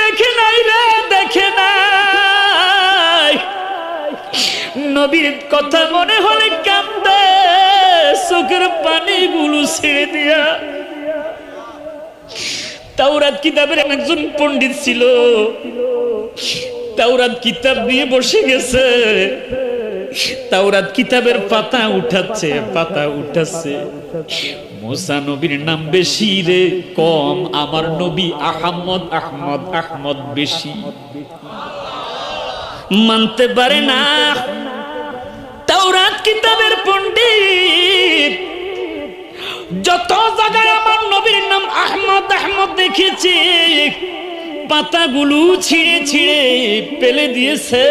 দেখে নাই রে, দেখে নাই। নবীর কথা মনে হলে কান্দে, চোখের পানিগুলো ছেড়ে দিয়া। তাওরাত কিতাবের একজন পণ্ডিত ছিল, তাওরাত কিতাব নিয়ে বসে গেছে, তাওরাত কিতাবের পাতা উঠাচ্ছে, পাতা উঠাচ্ছে। মুসা নবীর নাম বেশি রে কম, আমার নবী আহমদ আহমদ আহমদ বেশি। মানতে পারে না তাওরাত কিতাবের পণ্ডিত। যত জায়গায় আমার নবীর নাম আহমদ আহমদ দেখেছি, পাতাগুলো ছিঁড়ে ছিঁড়ে ফেলে দিয়েছে।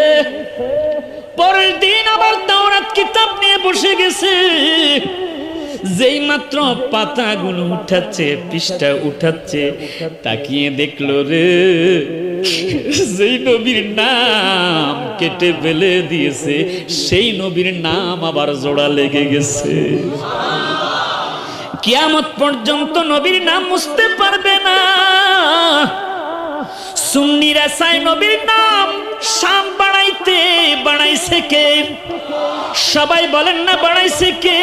পরের দিন আবার তাওরাত কিতাব নিয়ে বসে গেছে। যেই মাত্র পাতাগুলো উঠাচ্ছে, পৃষ্ঠা উঠাচ্ছে, তাকিয়ে দেখলো রে, যেই নবীর নাম কেটে ফেলে দিয়েছে সেই নবীর নাম আবার জোড়া লেগে গেছে। কিয়ামত পর্যন্ত নবীর নাম মুছতে পারবে না। সুন্নিরা চায় নবীর নাম শাম বানাইতে, বানাইছে কে? সবাই বলেন না বানাইছে কে?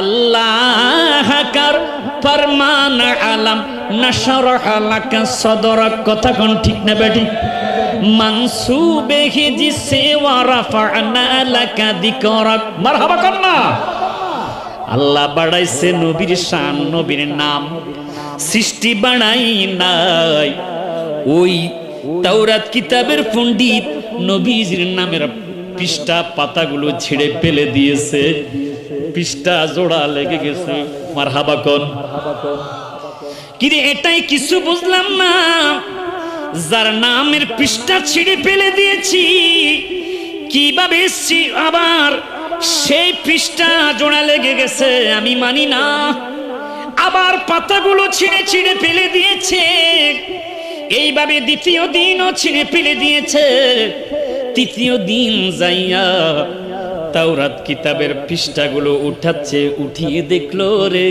আল্লাহ কার ফরমান আলম নশরহ লাকা সদরক। কথা কোন ঠিক না বেটি? মানসুবে হি জিসে ওয়া রাফা'না লাকা যিকরাক। মারহাবা কর না। আল্লাহ বাড়াইছে নবীর শান, নবীর নাম সৃষ্টি বাড়াই নাই। ওই তাওরাত কিতাবের পণ্ডিত নবীর নামের পৃষ্ঠা পাতাগুলো ছিঁড়ে ফেলে দিয়েছে, পৃষ্ঠা জোড়া লেগে গেছে। মারহাবা কোন। কিরে এটাই কিছু বুঝলাম না, যার নামের পৃষ্ঠা ছিঁড়ে ফেলে দিয়েছি, কিভাবে আবার সেই পৃষ্ঠা জোড়া লেগে গেছে আমি মানি না। আবার পাতাগুলো ছিঁড়ে ছিঁড়ে ফেলে দিয়েছে, এইভাবে দ্বিতীয় দিনও ছিঁড়ে ফেলে দিয়েছে। তৃতীয় দিন যাইয়া তাওরাত কিতাবের পৃষ্ঠাগুলো উঠাচ্ছে, উঠিয়ে দেখলো রে,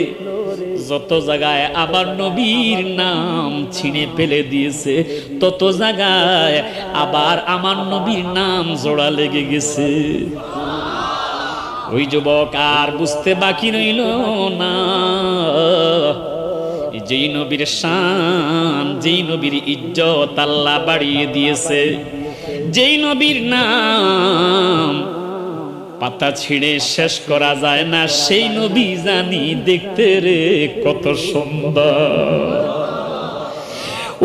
যত জায়গায় আমার নবীর নাম ছিঁড়ে ফেলে দিয়েছে, তত জায়গায় আবার আমার নবীর নাম জোড়া লেগে গেছে। ওই যুবক আর বুঝতে বাকি রইল না, যেই নবীর শান, যেই নবীর ইজ্জত আল্লাহ বাড়িয়ে দিয়েছে, যেই নবীর নাম পাতা ছিঁড়ে শেষ করা যায় না, সেই নবী জানি দেখতে রে কত সুন্দর।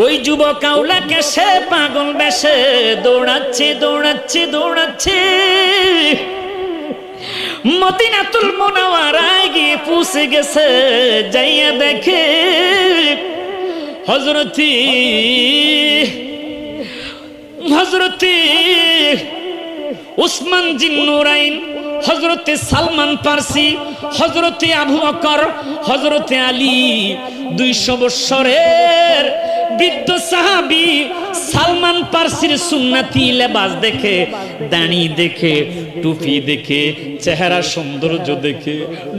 ওই যুবক আওলাকে সে পাগল বেশে দৌড়াচ্ছে দৌড়াচ্ছে দৌড়াচ্ছে, মদিনাতুল মুনাওয়ারায় গিয়ে পৌঁছে গেছে। যাইয়া দেখে হযরতি উসমান জিন্নুরাইন, হযরতে সালমান ফার্সি, হযরতে আবু বকর, হযরতে আলী, 200 বছরের বৃদ্ধ সাহাবী সালমান ফার্সির সুন্নতি লেবাস দেখে, দাড়ি দেখে, টুপি দেখে, চেহারা সৌন্দর্য দেখে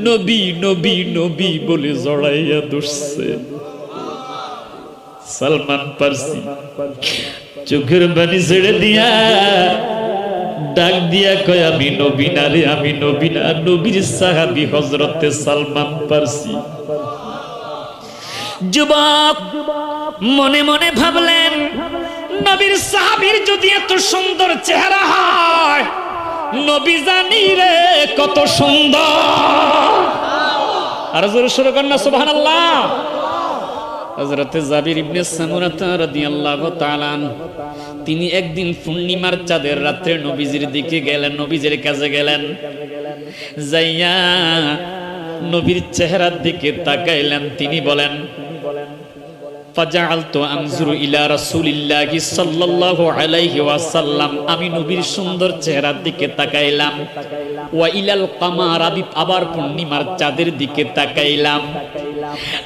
নবী নবী নবী বলে জড়াইয়া ধরছে। সালমান ফার্সি চোখের পানি ছেড়ে দিয়া ডাক দিয়া কয়, আমি নবী না রে, আমি নবী না। নবীর সাহাবী হযরতে সালমান ফার্সি। যুবক মনে মনে ভাবলেন, নবীর সাহাবীর যদি এত সুন্দর চেহারা হয়, নবী জানি রে কত সুন্দর। আর জোরে সুরে কন্যা সুবহানাল্লাহ। হযরতে জাবির ইবনে সামুরা রাদিয়াল্লাহু তাআলা তিনি একদিন পূর্ণিমার চাঁদের রাতে নবীজির দিকে গেলেন, নবীজির কাছে গেলেন। যাইয়া নবীর চেহারার দিকে তাকাইলেন। তিনি বলেন, ফাজআলতু আনজুরু ইলা রাসূলিল্লাহি সাল্লাল্লাহু আলাইহি ওয়াসাল্লাম, আমি নবীর সুন্দর চেহারার দিকে তাকাইলাম। ওয়া ইলাল কামার, আবার পূর্ণিমার চাঁদের দিকে তাকাইলাম।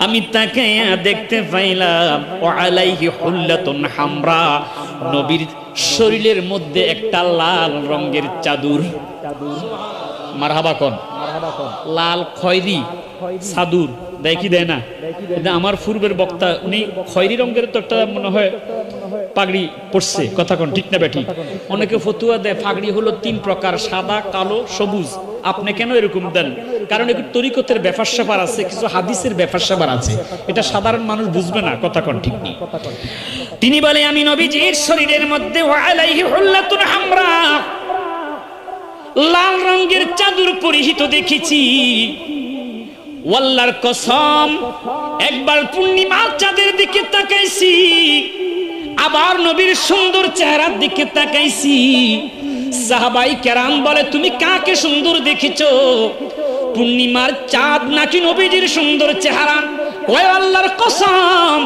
আমি তাকাইয়া দেখতে পাইলাম ওয়া আলাইহি হুল্লাতুন হামরা, নবীর শরীরের মধ্যে একটা লাল রঙের চাদর। মারহাবা কোন। লাল খয়েরি চাদর দেয় কি দেয় না? আমার পূর্বের বক্তা উনি খয়েরি রঙের তো একটা মনে হয় পাগড়ি পরছে, কথা কোন ঠিক না বেঠি? অনেকে ফতুয়া দেয় পাগড়ি হলো 3 প্রকার, সাদা, কালো, সবুজ। আপনি কেন এরকম দেন? কারণ একটু তরিকতের ব্যাপার স্যাপার আছে, কিছু হাদিসের ব্যাপার স্যাপার আছে, এটা সাধারণ মানুষ বুঝবে না, কথা কোন ঠিক নেই। তিনি বলে আমি নবীজির শরীরের মধ্যে ওয়ালাইহি হুল্লাতুন হামরা, লাল রঙের চাদর পরিহিত দেখেছি। আল্লাহর কসম, একবার পূর্ণিমার চাঁদের দিকে তাকাইছি, আবার নবীর সুন্দর চেহারার দিকে তাকাইছি। সাহাবাই কেরাম বলে তুমি কাকে সুন্দর দেখেছো, পূর্ণিমার চাঁদ নাকি নবীজির সুন্দর চেহারা? কয় আল্লাহর কসম,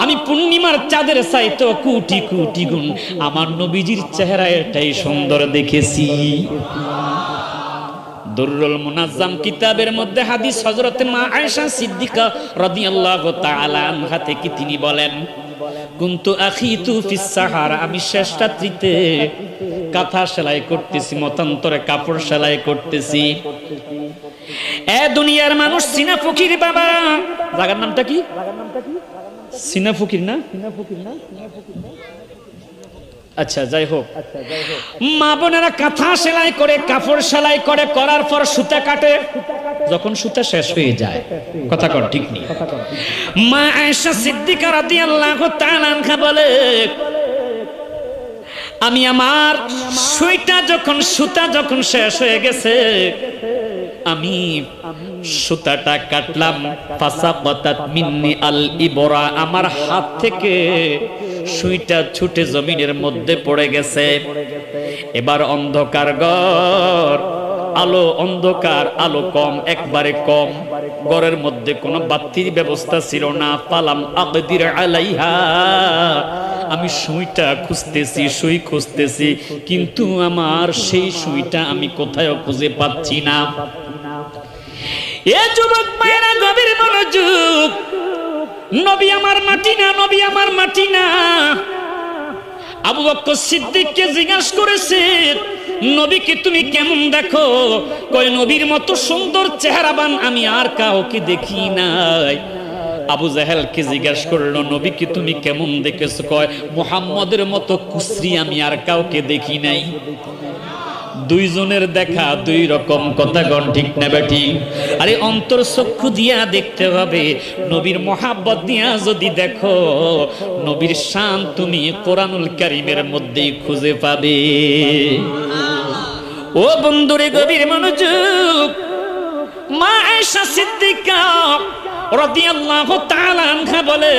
আমি পূর্ণিমার চাঁদের চাইতে কোটি কোটি গুণ আমার নবীজির চেহারা এটাই সুন্দর দেখেছি। দুররুল মুনাজ্জাম কিতাবের মধ্যে হাদিস হযরত মা আয়েশা সিদ্দিকা রাদিয়াল্লাহু তাআলা আনহা থেকে তিনি বলেন, কুনতু আখিতু ফিস সাহারা, আমি শেষ রাত্রিতে কাঁথা সেলাই করতেছি, মতান্তরে কাপড় সেলাই করতেছি। এ দুনিয়ার মানুষ, সিনা ফকির বাবা, জায়গার নামটা কি? সিনা ফকির না? আচ্ছা যাই হোক, মা বোনেরা কাঁথা সেলাই করে, কাপড় সেলাই করে, করার পর সুতা কাটে, যখন সুতা শেষ হয়ে যায়, কথা কর ঠিক নেই। মা আয়েশা সিদ্দিকা রাদিয়াল্লাহু তাআলা আনহা বলে, আমি আমার সুতা যখন শেষ হয়ে গেছে, আমি সুতাটা কাটলাম, ফাসাকাতাত মিন্নি আল ইবরা, আমার হাত থেকে সুইটা ছুটে জমিনের মধ্যে পড়ে গেছে। এবার অন্ধকার ঘর, আলো অন্ধকার, আলো কম, একবারে কম, ঘরের মধ্যে কোনো বাতির ব্যবস্থা ছিল না। পালাম আকদির আলাইহা, আমি সুইটা খুঁজতেছি, সুই খুঁজতেছি, কিন্তু আমার সেই সুইটা আমি কোথাও খুঁজে পাচ্ছি না। এ যুবক মায়েরা গভীর মনোযোগ, নবী আমার মাটি না, নবী আমার মাটি না। আবু বকর সিদ্দিককে জিজ্ঞাসা করেছে, নবীকে তুমি কেমন দেখো? কয় নবীর মতো সুন্দর চেহারাবান আমি আর কাউকে দেখি নাই। আবু জাহেলকে জিজ্ঞাসা করলো, নবীকে তুমি কেমন দেখেছো? কয় মুহাম্মদের মতো কুসরি আমি আর কাউকে দেখি নাই। দুইজনের দেখা দুই রকম, কথা গণ ঠিক না বেটি? আরে অন্তর চক্ষু দিয়া দেখতে হবে, নবীর মোহাব্বত দিয়া যদি দেখো, নবীর শান তুমি কোরআনুল কারীমের মধ্যেই খুঁজে পাবে। ও বন্ধুরে গভীর মনোযোগ, মা আয়েশা সিদ্দিকা রাদিয়াল্লাহু তাআলা আনহা বলে,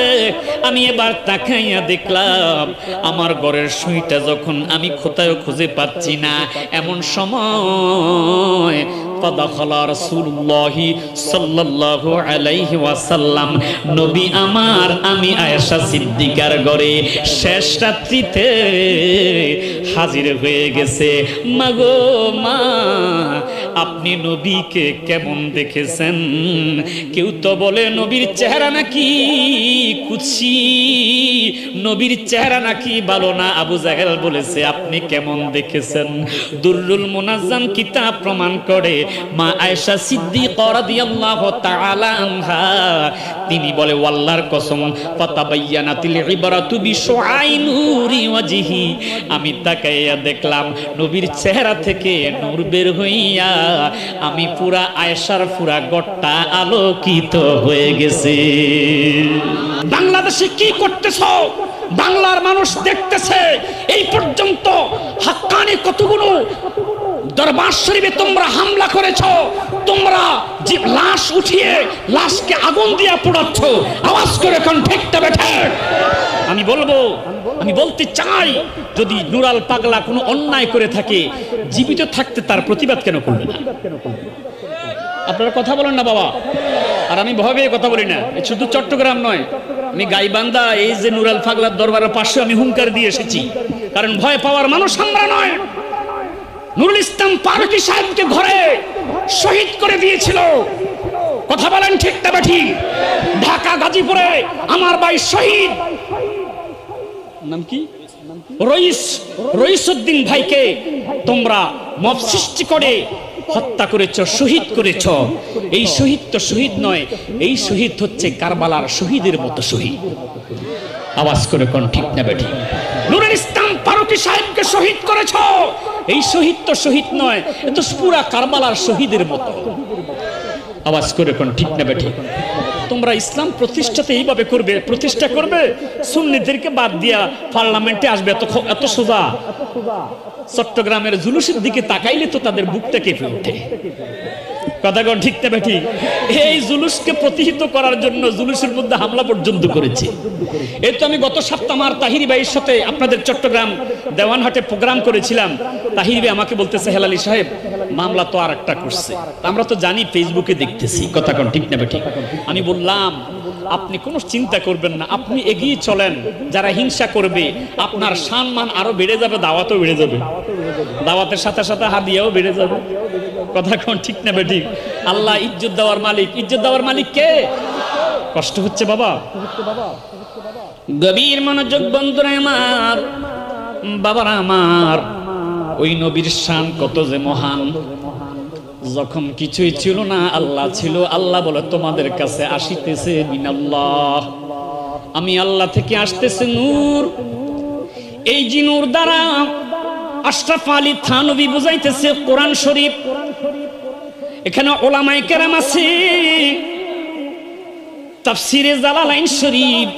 আমি এবার তাকাইয়া দেখলাম আমার ঘরের সুইটা যখন আমি কোথাও খুঁজে পাচ্ছি না, এমন সময় ফাদাখালা রাসূলুল্লাহি সাল্লাল্লাহু আলাইহি ওয়াসাল্লাম, নবী আমার আমি আয়েশা সিদ্দিকার ঘরে শেষ রাত্রিতে হাজির হয়ে গেছে। মাগো মা, আপনি নবীকে কেমন দেখেছেন? কেউ তো বলে নবীর চেহারা নাকি কুৎসি, নবীর চেহারা নাকি ভালো না। আবু জাহেল বলেছে আপনি কেমন দেখেছেন? দুররুল মুনাজ্জাম কিতাব প্রমাণ করে, মা আয়েশা সিদ্দিকা রাদিয়াল্লাহু তাআলা আনহা তিনি বলে, আল্লাহর কসম, ফাতাবায়ানাতিল ইবরাতু বিশুআইনুরি ওয়াজহি, আমি তাকাইয়া দেখলাম নবীর চেহারা থেকে নূর বের হইয়া আমি পুরা আয়েশার পুরা ঘরটা আলোকিত হয়ে গেছে। বাংলাদেশে কি করতেছো? বাংলার মানুষ দেখতেছে। এই পর্যন্ত হাক্কানি কতগুলো দরবার শরীফে তোমরা হামলা করেছো, তোমরা যে লাশ উঠিয়ে লাশকে আগুন দিয়ে পোড়াচ্ছ, আওয়াজ করে এখন ঠিকটা বেঠে। আমি বলতে চাই, যদি নুরাল পাগলা কোনো অন্যায় করে থাকে, জীবিত থাকতে তার প্রতিবাদ কেন করবে না? আপনারা কথা বলেন না বাবা। আর আমি ভয়ে কথা বলি না, শুধু চট্টগ্রাম নয়, আমি গাইবান্ধা এই যে নুরাল পাগলার দরবারের পাশে আমি হুঙ্কার দিয়ে এসেছি, কারণ ভয় পাওয়ার মানুষ আমরা নয়। নুরুল ইসলাম ফারুকী সাহেবকে ঘরে শহীদ করে দিয়েছিল, কথা বলেন ঠিক না বেঠি? ঢাকা গাজীপুরে আমার ভাই শহীদ, নাম কি, রইসউদ্দিন ভাইকে তোমরা মব সৃষ্টি করে হত্যা করেছ, শহীদ করেছ। এই শহীদ তো শহীদ নয়, এই শহীদ হচ্ছে কারবালার শহীদের মতো শহীদ। আওয়াজ করে কোন ঠিক না বেঠিক? নুরুল ইসলাম ফারুকী সাহেবকে শহীদ করেছ, এই শহীদ তো শহীদ নয়, এ তো পুরা কারবালার শহীদের মতো। আওয়াজ করে কোন ঠিক না বেঠিক? তোমরা ইসলাম প্রতিষ্ঠাতে এইভাবে করবে, প্রতিষ্ঠা করবে, সুন্নিদেরকে বাদ দিয়া পার্লামেন্টে আসবে, এত সোজা? চট্টগ্রামের জুলুসের দিকে তাকাইলে তো তাদের বুকটা কেঁপে ওঠে। কথা কোন ঠিক না বেঠিক? এই জুলুসকে প্রতিহিত করার জন্য জুলুসের মধ্যে হামলা পর্যন্ত করেছে। এই তো আমি গত সপ্তাহ আমার তাহিরি ভাইয়ের সাথে আপনাদের চট্টগ্রাম দেওয়ানহাটে প্রোগ্রাম করেছিলাম। তাহিরি ভাই আমাকে বলতেছে, হেলালি সাহেব মামলা তো আর একটা করছে। আমরা তো জানি, ফেসবুকে দেখতেছি। কথা কোন ঠিক না বেঠিক? আমি বললাম, আপনি কোনো চিন্তা করবেন না, আপনি এগিয়ে চলেন। যারা হিংসা করবে আপনার সম্মান আরো বেড়ে যাবে, দাওয়াতও বেড়ে যাবে, দাওয়াতের সাথে সাথে হাদিয়াও বেড়ে যাবে। কথা কোন ঠিক না বেঠিক? আল্লাহ ইজ্জত দেওয়ার মালিক। ইজ্জত দেওয়ার মালিক কে? কষ্ট হচ্ছে বাবা? গভীর মনোযোগ বন্ধুরা আমার, বাবারা আমার, ওই নবীর শান কত যে মহান। যখন কিছুই ছিল না, আল্লাহ ছিল। আল্লাহ বলে, তোমাদের কাছে আসিতেছে মিনাল্লাহ, আমি আল্লাহ থেকে আসতেছে নূর। এই যে নূর দ্বারা আশরাফ আলী থানভী বুঝাইতেছে কোরআন শরীফ। এখানে ওলামায়ে কেরাম আছে, তাফসিরে জালালাইন শরীফ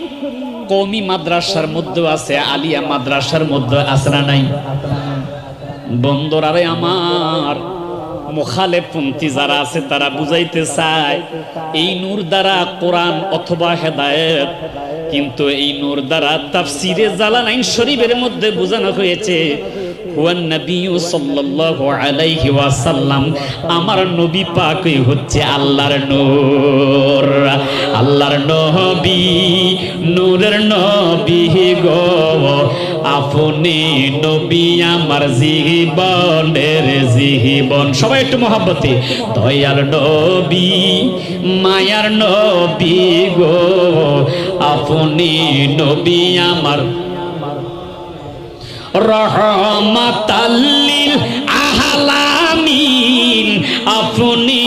কওমি মাদ্রাসার মধ্যে আছে, আলিয়া মাদ্রাসার মধ্যে আছে না নাই? বন্ধুরারে আমার, মুখালেফপন্থী যারা আছে তারা বুঝাইতে চায় এই নূর দ্বারা কোরআন অথবা হেদায়েত, কিন্তু এই নূর দ্বারা তাফসিরে জালালাইন শরীফের মধ্যে বোঝানো হয়েছে হুয়ান নবী সাল্লাল্লাহু আলাইহি ওয়াসাল্লাম, আমার নবী পাকই হচ্ছে আল্লাহর নূর। আল্লাহর নবী নূরের নবী গো, আপনি নবী আমার জীবনের জীবন। সবাই একটু মহব্বতে, দয়ার নবী মায়ার নবী গো, আপনি নবী আমার রহমাতাল লিল আলামিন, আপনি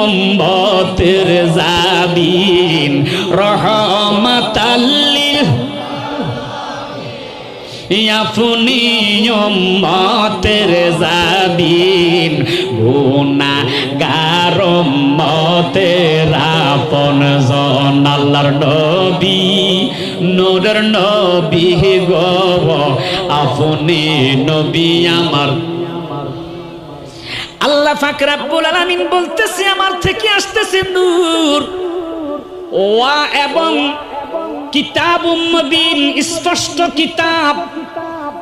উম্মতের জাবিন। রহমাতাল লিল, আপনি উম্মতের জাবিন, গুনাহগার উম্মতের আপনজন। আল্লাহর নবী নূরের নবী গো, আপনি নবী আমার। আল্লাহ পাক রব্বুল আলামিন বলতেছে, আমার থেকে আসতেছে নূর ওয়া এবং কিতাবুম মুবিন, স্পষ্ট কিতাব।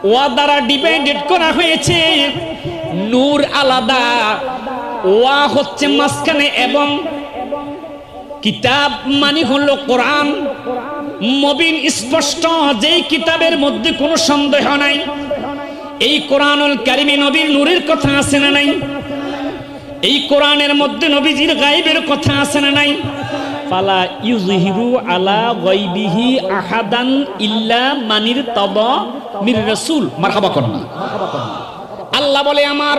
ওয়া দ্বারা ডিভাইডেড করা হয়েছে, নূর আলাদা, ওয়া হচ্ছে মাঝখানে, এবং কিতাব মানে হলো কোরআন। মুবিন স্পষ্ট, যেই কিতাবের মধ্যে কোনো সন্দেহ নাই। এই কোরআনুল কারিমে নবীর নূরের কথা আছে না নাই? এই কোরআনের মধ্যে নবীজির গায়েবের কথা আছে না নাই? ফালা ইউযহিরু আলা গায়বিহি আহাদান ইল্লা মানির তাবা মির রাসূল। মারহাবা করুন। আল্লাহ বলে, আমার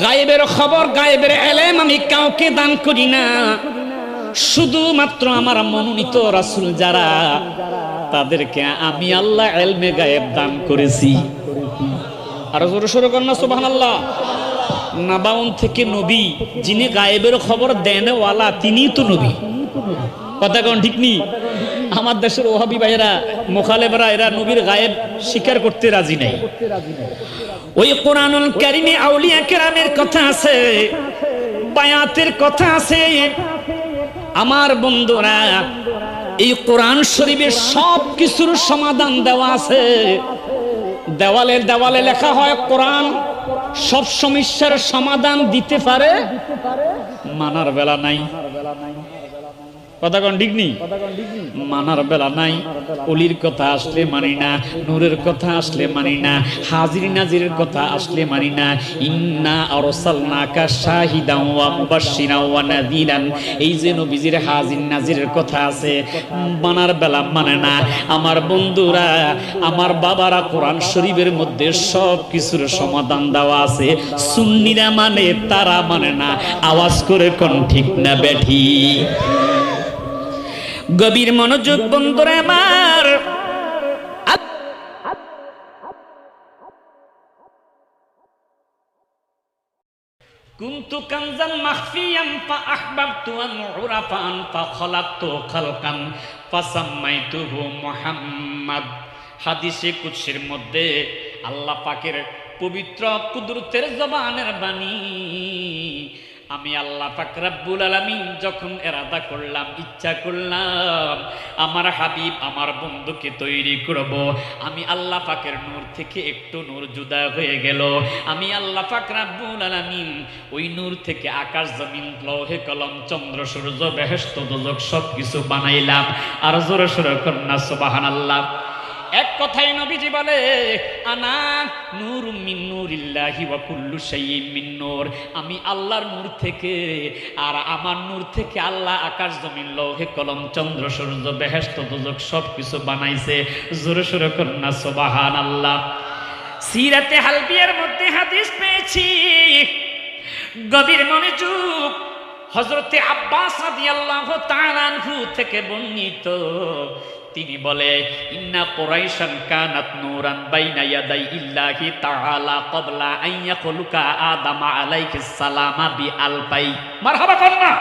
গায়েবের খবর, গায়েবের ইলম আমি কাউকে দান করি না, শুধুমাত্র আমার মনোনীত রাসূল যারা, তাদেরকে আমি আল্লাহ ইলমে গায়েব দান করেছি। আর জোরে সোরে কর না সুবহানাল্লাহ। নাবাউন থেকে নবী, যিনি গায়েবের খবর দেন ওয়ালা, তিনিই তো নবী। কথা কোন ঠিক নি? আমার দেশের ওহাবি ভাইয়েরা, মুখালেফরা, এরা নবীর গায়েব স্বীকার করতে রাজি নাই। ওই কোরআনুল কারিমে আউলিয়া কেরামের কথা আছে, বায়াতের কথা আছে। আমার বন্ধুরা, এই কোরআন শরীফের সব কিছুর সমাধান দেওয়া আছে। দেওয়ালে দেওয়ালে লেখা হয় কোরআন সব সমস্যার সমাধান দিতে পারে, মানার বেলা নাই। কথা কোন ঠিক নি? মানার বেলা নাই। অলির কথা আসলে মানি না, নূরের কথা আসলে মানি না, হাজির নাজিরের কথা আসলে মানি না। ইন্না আরসালনাকা শাহিদান ওয়া মুবাশশিরান ওয়া নাযীরান, এই যে নবীজির হাজির নাজিরের কথা আছে, মানার বেলা মানে না। আমার বন্ধুরা, আমার বাবারা, কোরআন শরীফের মধ্যে সব কিছুর সমাধান দেওয়া আছে। সুন্নিরা মানে, তারা মানে না। আওয়াজ করে কোন ঠিক না বেঠি? গভীর মনোযোগ বন্ধুরা আমার। কুনতু কানজান মাখফিয়ান ফাআহবাবতু আন উরাফান ফাখলাকতু খালকান ফাসাম্মাইতুহু মুহাম্মদ। হাদিসে কুদসির মধ্যে আল্লাহ পাকের পবিত্র কুদরতের জবানের বাণী, আমি আল্লাহ পাক রব্বুল আলামিন যখন এরাদা করলাম, ইচ্ছা করলাম আমার হাবিব আমার বন্ধুকে তৈরি করব, আমি আল্লাহ পাকের নূর থেকে একটু নূর জুদা হয়ে গেল। আমি আল্লাহ পাক রব্বুল আলামিন ওই নূর থেকে আকাশ জমিন লৌহে কলম চন্দ্র সূর্য বেহেশত দোজখ সব কিছু বানাইলাম। আর জোরে সোরে কন্যা সুবহানাল্লাহ। এক কথায় নবীজি বলে, আনা নূরুম মিন নূরিল্লাহি ওয়া কুল্লু শাইইন মিন নূর, আমি আল্লাহর নূর থেকে, আর আমার নূর থেকে আল্লাহ আকাশ জমিন লৌহে কলম চন্দ্র সূর্য বেহেশত দোজখ সব কিছু বানাইছে। জোরে সোরে কন্যা সুবহানাল্লাহ। সিরাতে হালবিয়ার মধ্যে হাদিস পেয়েছি, গভীর মনোযোগ। হযরতে আব্বাস রাদিয়াল্লাহু তাআলা আনহু থেকে বর্ণিত, তিনি বলে, ইন্না কুরাইশান কানাত নূরান বাইনা ইয়াদাই ইল্লাহি তাআলা ক্বাবলা আন ইয়াখলুকা আদাম আলাইহিস সালাম বি আলফাই। মারহাবা কন্যা।